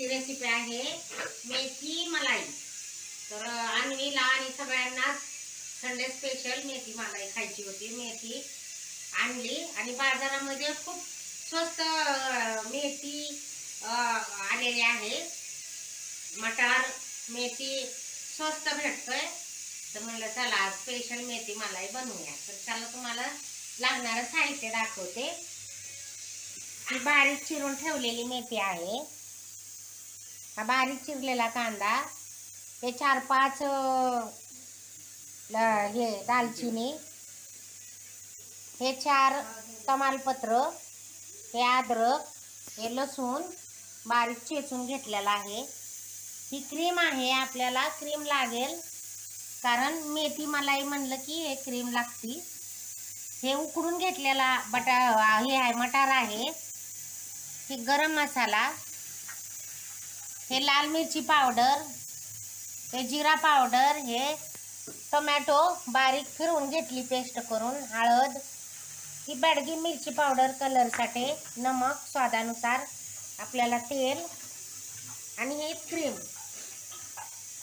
आजची रेसिपी आहे मेथी मलाई। तर अन्वीला आणि सगळ्यांना संडे स्पेशल मेथी मलाई खायची होती। मेथी आणली आणि बाजारामध्ये खूप स्वस्त मेथी आलेली आहे। मटार मेथी स्वस्त भेटतोय, तर म्हणलं चला स्पेशल मेथी मलाई बनवूया। तर चला तुम्हाला लागणारं साहित्य दाखवते। ही बारीक चिरून ठेवलेली मेथी आहे। हा बारीक चिरलेला कांदा, हे 4-5 हे दालचिनी, हे 4 तमालपत्र, हे अद्रक, हे लसूण बारीक चेचून घेतलेला आहे। ही क्रीम आहे, आपल्याला क्रीम लागेल कारण मेथी मलाई म्हणलं की हे क्रीम लागती। हे उकडून घेतलेला हे आहे मटार आहे। हे गरम मसाला, हे लाल मिरची पावडर, हे जिरा पावडर, हे टोमॅटो बारीक फिरवून घेतली पेस्ट करून, हळद, ही बेडगी मिरची पावडर कलरसाठी, नमक स्वादानुसार, आपल्याला तेल आणि हे क्रीम।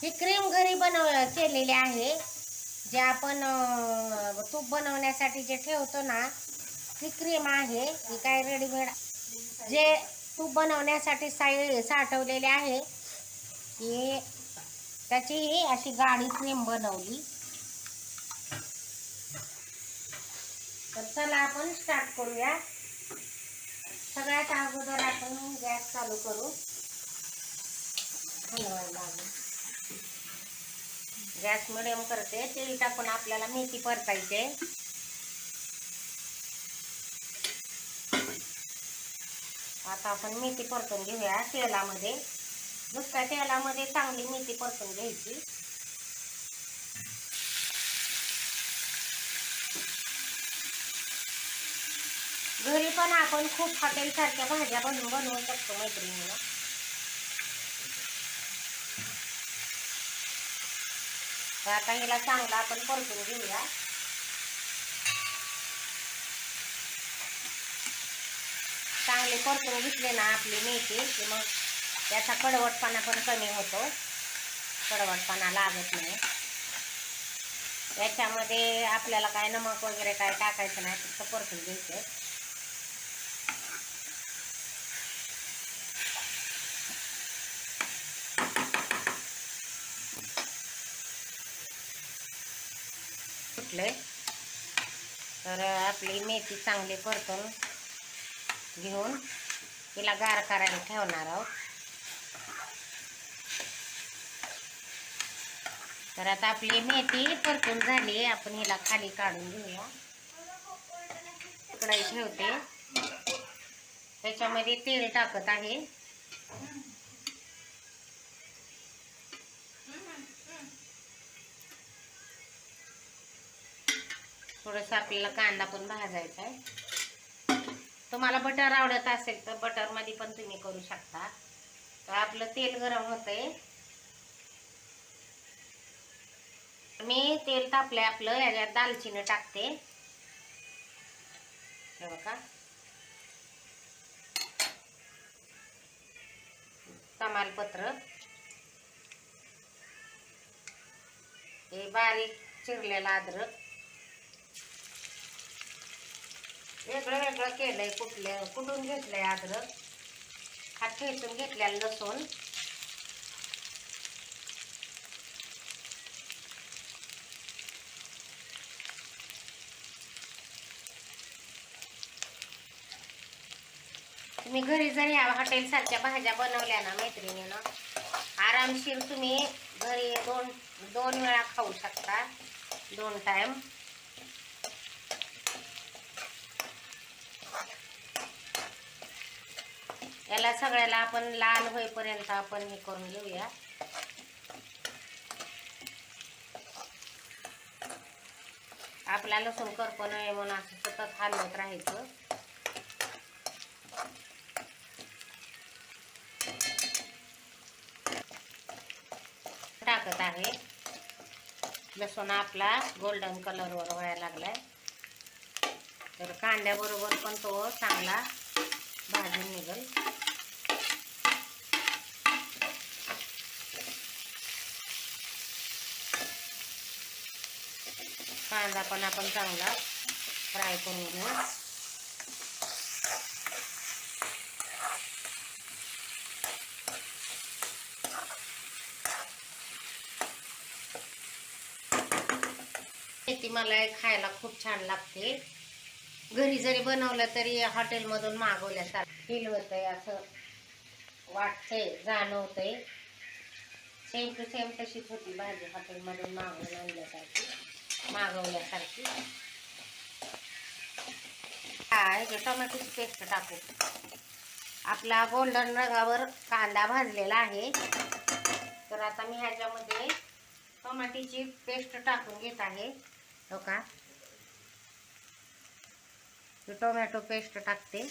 ही क्रीम घरी केलेली आहे। जे आपण तूप बनवण्यासाठी जे ठेवतो ना, ही क्रीम आहे। ही काय रेडीमेड जे तूप बनवण्यासाठी साठवलेले आहे, ही त्याची अशी गाढी क्रीम बनवली। तर चला आपण स्टार्ट करूया। सगळ्यात अगोदर आपण गॅस चालू करू, हलवायला गॅस मिडियम करते। तेल टाकून आपल्याला मेथी परतायचे। आता आपण मेथी परतून घेऊया तेलामध्ये। नुसत्या तेलामध्ये चांगली मेथी परतून घ्यायची। घरी पण आपण खूप हॉटेल सारख्या भाज्या बनवू शकतो मैत्रिणींना। तर आता हिला चांगला आपण परतून घेऊया। चांगले परतून घेतले ना आपली मेथी की मग त्याचा कडवटपणा पण कमी होतो, कडवटपणा लागत नाही। याच्यामध्ये आपल्याला काय नमक वगैरे काय टाकायचं नाही, फक्त परतून घ्यायचं। सुटले तर आपली मेथी चांगली परतून घेऊन तिला गार करायला ठेवणार आहोत। तर आता आपली मेथी परतून झाली, आपण हिला खाली काढून घेऊया। कढई ठेवते, त्याच्यामध्ये तेल टाकत आहे। थोडंसं आपल्याला कांदा पण भाजायचा आहे। तुम्हाला बटर आवडत असेल तर बटर मध्ये पण तुम्ही करू शकता। तर आपलं तेल गरम होतंय, मी तेल तापलंय आपलं। याच्यात दालचिनी टाकते, हे बघा, तमालपत्र, हे बारीक चिरलेला अद्रक, वेगळं वेगळं केलंय, कुठून घेतलंय अद्रक, हा ठेचून घेतलेला लसूण, तुम्ही घरी जर ह्या हॉटेल सारख्या भाज्या बनवल्या ना मैत्रिणीनं, आरामशीर तुम्ही घरी दोन वेळा खाऊ शकता, 2 टाइम। याला सगळ्याला आपण लाल होईपर्यंत आपण हे करून घेऊया। आपला लसूण करपू नये म्हणून असं सतत हलवत राहायचं। टाकत आहे, लसूण आपला गोल्डन कलरवर व्हायला लागलाय। तर कांद्याबरोबर पण तो चांगला भाजून निघेल। कांदा पण आपण चांगला फ्राय करून घेऊ. मेथी मलाई खायला खूप छान लागते. घरी जरी बनवलं तरी हॉटेलमधून मागवल्यासारखं फील होतंय, असं वाटतंय, जाणवतंय. सेम टू सेम तशीच होती भाजी हॉटेलमधून मागवल्यासारखी. काय टोमॅटोची पेस्ट टाकू. आपला गोल्डन रंगावर कांदा भाजलेला आहे. तर आता मी ह्याच्यामध्ये टोमॅटोची पेस्ट टाकून घेत आहे. हो का, टोमॅटो पेस्ट टाकते.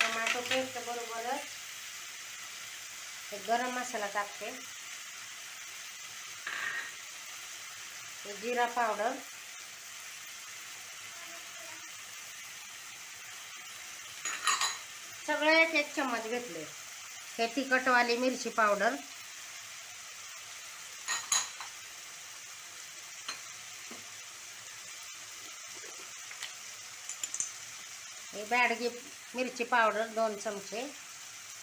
टोमॅटो पेस्ट बरोबरच गरम मसाला टाकते, जिरा पावडर, सगळे 1 चम्मच घेतले. हे तिखटवाली मिरची पावडर, हे बॅडगी मिरची पावडर 2 चमचे,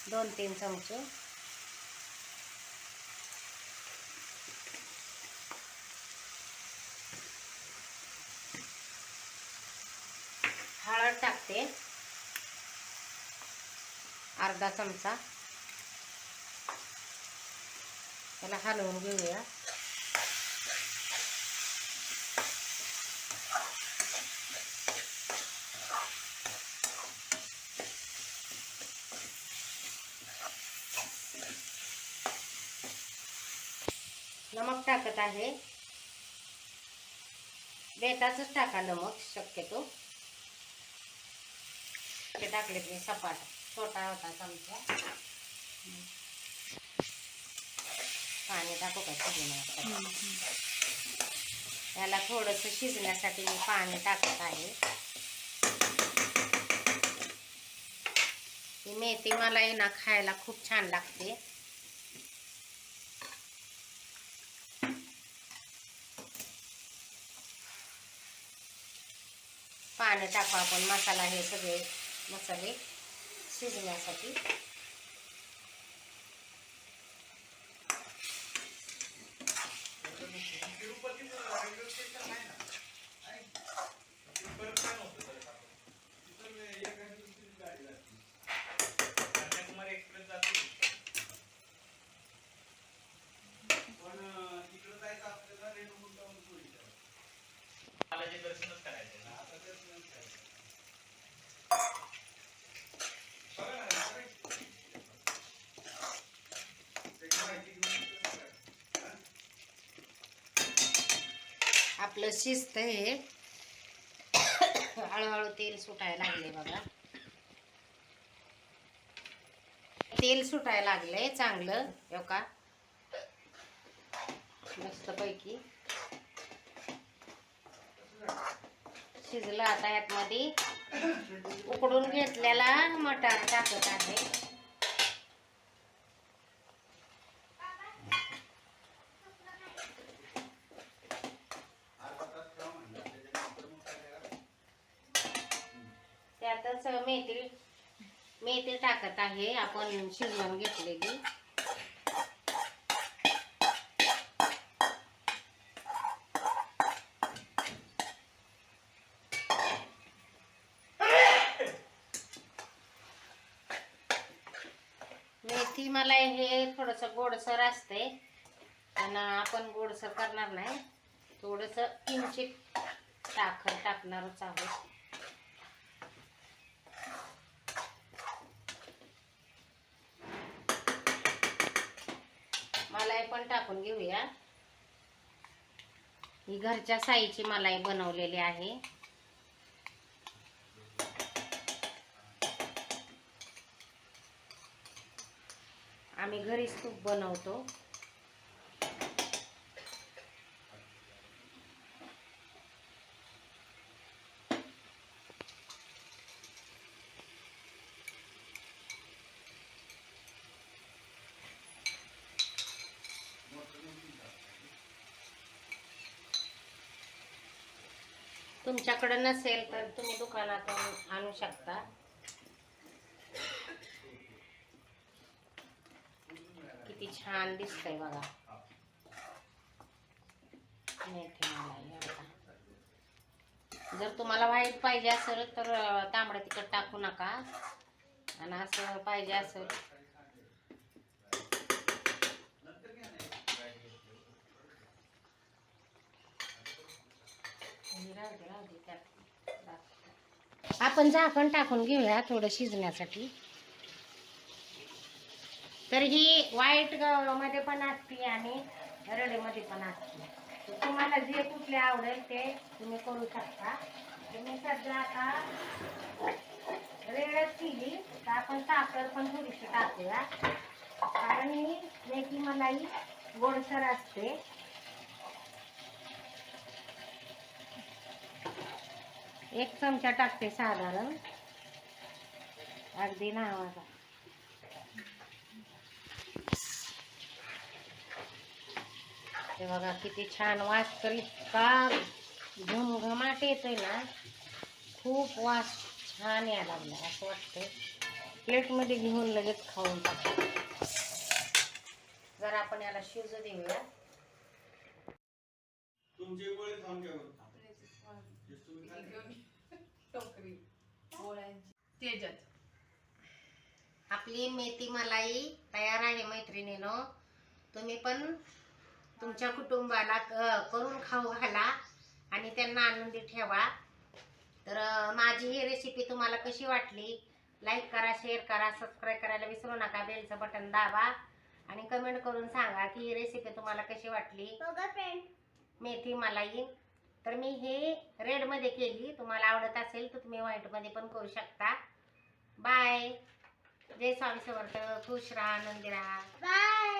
2-3 चमचे. हळद टाकते अर्धा चमचा. त्याला हलवून घेऊया. नमक टाकत आहे. बेताचंच टाका नमक शक्यतो. ते टाकले की सपाट, छोटा होता चमचा. पाणी टाकू का शिजण्यासाठी? याला थोडंसं शिजण्यासाठी मी पाणी टाकत आहे. ही मेथी मलाई ना खायला खूप छान लागते. पाणी टाकू आपण मसाला, हे सगळे मसाले शिजण्यासाठी. दर्शनच करायचं. आपलं शिजतं हे. हळूहळू तेल सुटायला लागले बघा. तेल सुटायला लागलंय चांगलं. हो का, मस्तपैकी शिजलं. आता ह्यातमध्ये उकडून घेतलेला मटार टाकत आहे. त्यातच मेथी टाकत आहे आपण शिजवून घेतलेली. मेथी मलाई हे थोडंसं गोडसर असते, पण आपण गोडसर करणार नाही. थोडंसं किंचित साखर टाकणारच आहोत. मलाई पण टाकून घेऊया. ही घरच्या साईची मलाई बनवलेली आहे. आम्ही घरीच तूप बनवतो. तुमच्याकडे नसेल तर तुम्ही दुकानातून आणू शकता. किती छान दिसतंय बघा. मेथी मलाई बघा. जर तुम्हाला व्हाईट पाहिजे असेल तर तांबडं तिखट टाकू नका, आणि असं पाहिजे असेल आपण झाकण टाकून घेऊया थोडं शिजण्यासाठी. तर ही व्हाईट मध्ये पण असते आणि रेडमध्ये पण असते. तुम्हाला जे कुठले आवडेल ते तुम्ही करू शकता. तुम्ही सध्या आता रेडच केली तर आपण साखर पण थोडीशी टाकूया, कारण ही मेथी मलाई गोडसर असते. एक चमचा टाकते साधारण, अगदी नावाचा. हे बघा किती छान वास, तर इतका घमघमाट येतोय ना, खूप वास छान यायला लागला. असं वाटतंय प्लेटमध्ये घेऊन लगेच खाऊन टाकू. जर आपण याला शिजू देऊया. आपली मेथी मलाई तयार आहे मैत्रिणीनो. तुम्ही पण तुमच्या कुटुंबाला करून खाऊ घाला आणि त्यांना आनंदी ठेवा. तर माझी ही रेसिपी तुम्हाला कशी वाटली, लाईक करा, शेअर करा, सबस्क्राईब करायला विसरू नका. बेलचं बटन दाबा आणि कमेंट करून सांगा की ही रेसिपी तुम्हाला कशी वाटली. मेथी मलाई तर मी हे रेडमध्ये केली. तुम्हाला आवडत असेल तर तुम्ही व्हाईटमध्ये पण करू शकता. बाय. जय स्वामी समर्थ. खुश राहा, आनंदी राहा. बाय.